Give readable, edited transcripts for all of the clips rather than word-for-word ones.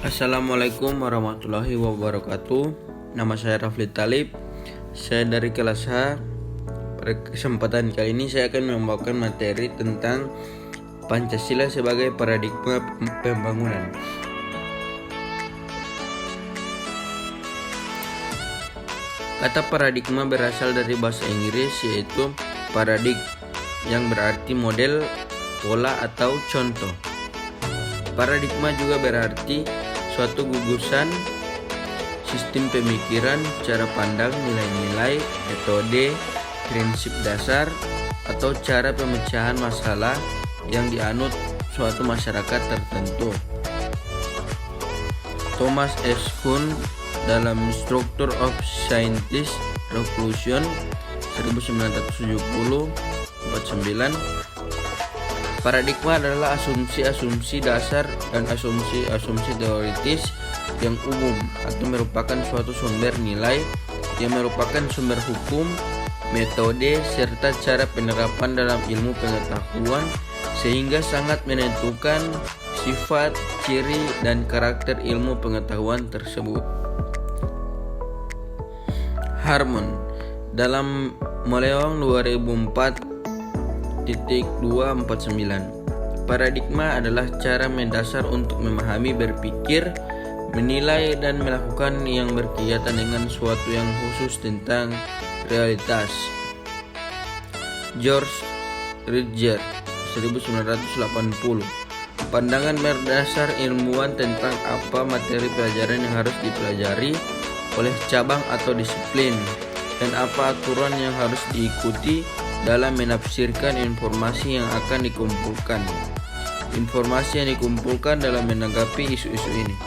Assalamualaikum warahmatullahi wabarakatuh. Nama saya Rafli Talib. Saya dari kelas H. Pada kesempatan kali ini saya akan membawakan materi tentang Pancasila sebagai paradigma pembangunan. Kata paradigma berasal dari bahasa Inggris, yaitu paradig, yang berarti model, pola, atau contoh. Paradigma juga berarti suatu gugusan, sistem pemikiran, cara pandang, nilai-nilai, metode, prinsip dasar, atau cara pemecahan masalah yang dianut suatu masyarakat tertentu. Thomas S. Kuhn dalam Structure of Scientist Revolution 1970-49, paradigma adalah asumsi-asumsi dasar dan asumsi-asumsi teoritis yang umum atau merupakan suatu sumber nilai yang merupakan sumber hukum, metode, serta cara penerapan dalam ilmu pengetahuan sehingga sangat menentukan sifat, ciri, dan karakter ilmu pengetahuan tersebut. Harmon dalam Moleong 2004.249, paradigma adalah cara mendasar untuk memahami, berpikir, menilai, dan melakukan yang berkaitan dengan suatu yang khusus tentang realitas. George Ridger 1980, pandangan berdasar ilmuwan tentang apa materi pelajaran yang harus dipelajari oleh cabang atau disiplin dan apa aturan yang harus diikuti dalam menafsirkan informasi yang akan dikumpulkan. Informasi yang dikumpulkan dalam menanggapi isu-isu ini.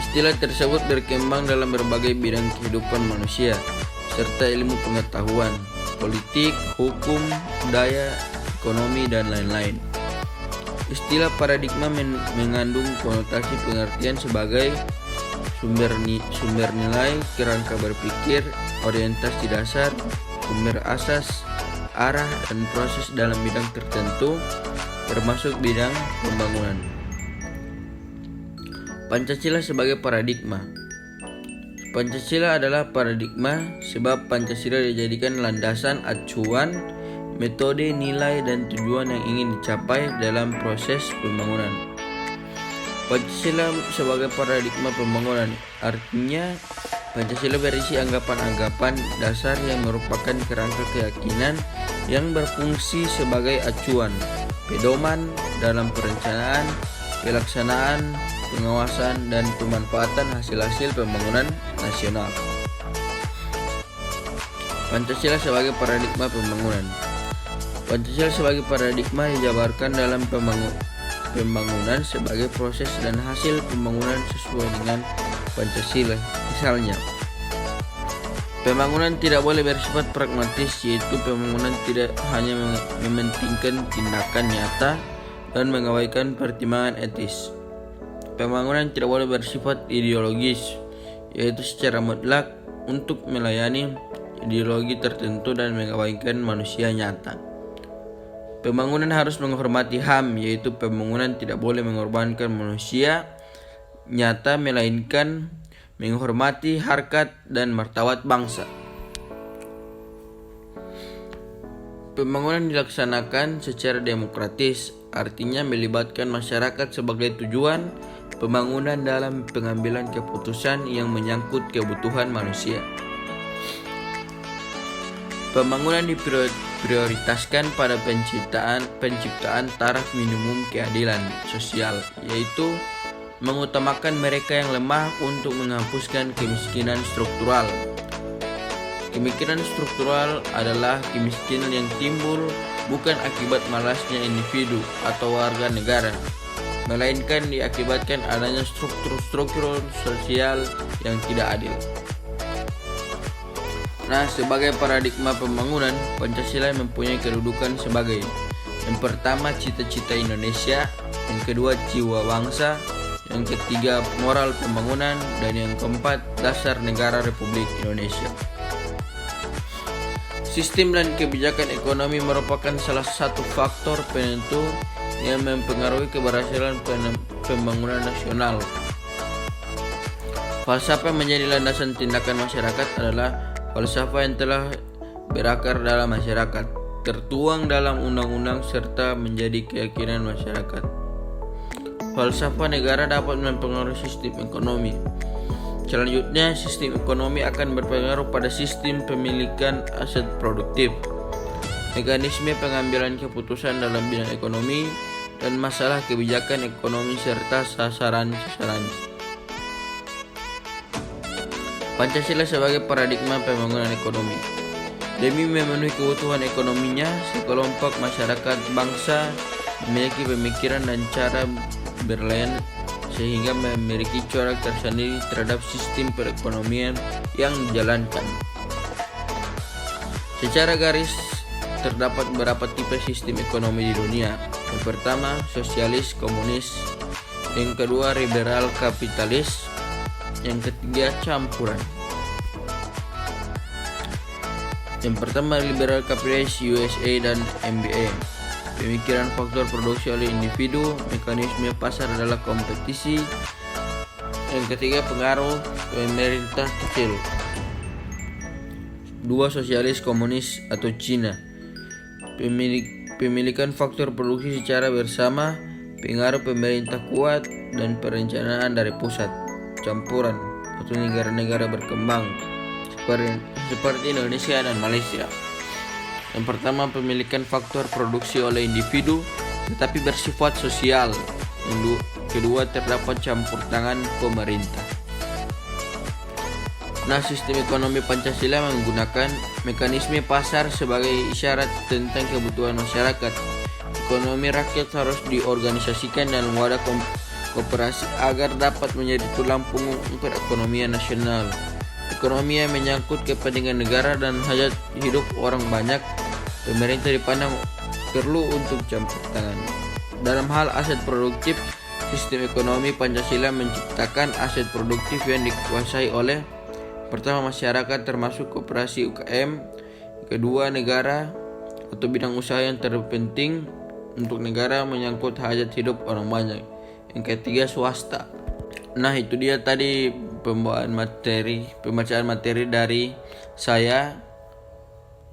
Istilah tersebut berkembang dalam berbagai bidang kehidupan manusia, serta ilmu pengetahuan, politik, hukum, budaya, ekonomi, dan lain-lain. Istilah paradigma mengandung konotasi pengertian sebagai sumber nilai, kerangka berpikir, orientasi dasar, sumber asas, arah, dan proses dalam bidang tertentu, termasuk bidang pembangunan. Pancasila sebagai paradigma. Pancasila adalah paradigma sebab Pancasila dijadikan landasan acuan, metode, nilai, dan tujuan yang ingin dicapai dalam proses pembangunan. Pancasila sebagai paradigma pembangunan artinya Pancasila berisi anggapan-anggapan dasar yang merupakan kerangka keyakinan yang berfungsi sebagai acuan, pedoman dalam perencanaan, pelaksanaan, pengawasan, dan pemanfaatan hasil-hasil pembangunan nasional. Pancasila sebagai paradigma pembangunan. Pancasila sebagai paradigma dijabarkan dalam pembangunan sebagai proses dan hasil pembangunan sesuai dengan Pancasila. Misalnya, pembangunan tidak boleh bersifat pragmatis, yaitu pembangunan tidak hanya mementingkan tindakan nyata dan mengabaikan pertimbangan etis. Pembangunan tidak boleh bersifat ideologis, yaitu secara mutlak untuk melayani ideologi tertentu dan mengabaikan manusia nyata. Pembangunan harus menghormati HAM, yaitu pembangunan tidak boleh mengorbankan manusia nyata melainkan menghormati harkat dan martabat bangsa. Pembangunan dilaksanakan secara demokratis, artinya melibatkan masyarakat sebagai tujuan pembangunan dalam pengambilan keputusan yang menyangkut kebutuhan manusia. Pembangunan diprioritaskan pada penciptaan taraf minimum keadilan sosial, yaitu mengutamakan mereka yang lemah untuk menghapuskan kemiskinan struktural. Kemiskinan struktural adalah kemiskinan yang timbul bukan akibat malasnya individu atau warga negara, melainkan diakibatkan adanya struktur sosial yang tidak adil. Nah, sebagai paradigma pembangunan, Pancasila mempunyai kedudukan sebagai yang pertama cita-cita Indonesia, yang kedua jiwa bangsa, yang ketiga moral pembangunan, dan yang keempat dasar negara Republik Indonesia. Sistem dan kebijakan ekonomi merupakan salah satu faktor penentu yang mempengaruhi keberhasilan pembangunan nasional. Falsafah yang menjadi landasan tindakan masyarakat adalah falsafah yang telah berakar dalam masyarakat, tertuang dalam undang-undang serta menjadi keyakinan masyarakat. Falsafah negara dapat mempengaruhi sistem ekonomi. Selanjutnya, sistem ekonomi akan berpengaruh pada sistem pemilikan aset produktif, mekanisme pengambilan keputusan dalam bidang ekonomi, dan masalah kebijakan ekonomi serta sasaran-sasaran. Pancasila sebagai paradigma pembangunan ekonomi. Demi memenuhi kebutuhan ekonominya, sekelompok masyarakat bangsa memiliki pemikiran dan cara berlayan sehingga memiliki corak tersendiri terhadap sistem perekonomian yang dijalankan. Secara garis, terdapat beberapa tipe sistem ekonomi di dunia. Yang pertama, sosialis komunis. Yang kedua, liberal kapitalis. Yang ketiga, campuran. Yang pertama, liberal kapitalis USA dan MBA. Pemikiran faktor produksi oleh individu, mekanisme pasar adalah kompetisi. Yang ketiga, pengaruh pemerintah kecil. Dua, sosialis komunis atau Cina. Pemilikan faktor produksi secara bersama, pengaruh pemerintah kuat, dan perencanaan dari pusat. Campuran atau negara-negara berkembang seperti Indonesia dan Malaysia. Yang pertama, pemilikan faktor produksi oleh individu tetapi bersifat sosial. Yang kedua, terdapat campur tangan pemerintah. Nah, sistem ekonomi Pancasila menggunakan mekanisme pasar sebagai isyarat tentang kebutuhan masyarakat. Ekonomi rakyat harus diorganisasikan dalam wadah koperasi agar dapat menjadi tulang punggung perekonomian nasional. Ekonomi yang menyangkut kepentingan negara dan hajat hidup orang banyak, pemerintah dipandang perlu untuk campur tangan. Dalam hal aset produktif, sistem ekonomi Pancasila menciptakan aset produktif yang dikuasai oleh pertama, masyarakat termasuk koperasi UKM. Kedua, negara atau bidang usaha yang terpenting untuk negara menyangkut hajat hidup orang banyak. Yang ketiga, swasta. Nah, itu dia tadi pembacaan materi dari saya.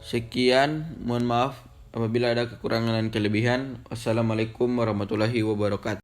Sekian, mohon maaf apabila ada kekurangan dan kelebihan. Wassalamualaikum warahmatullahi wabarakatuh.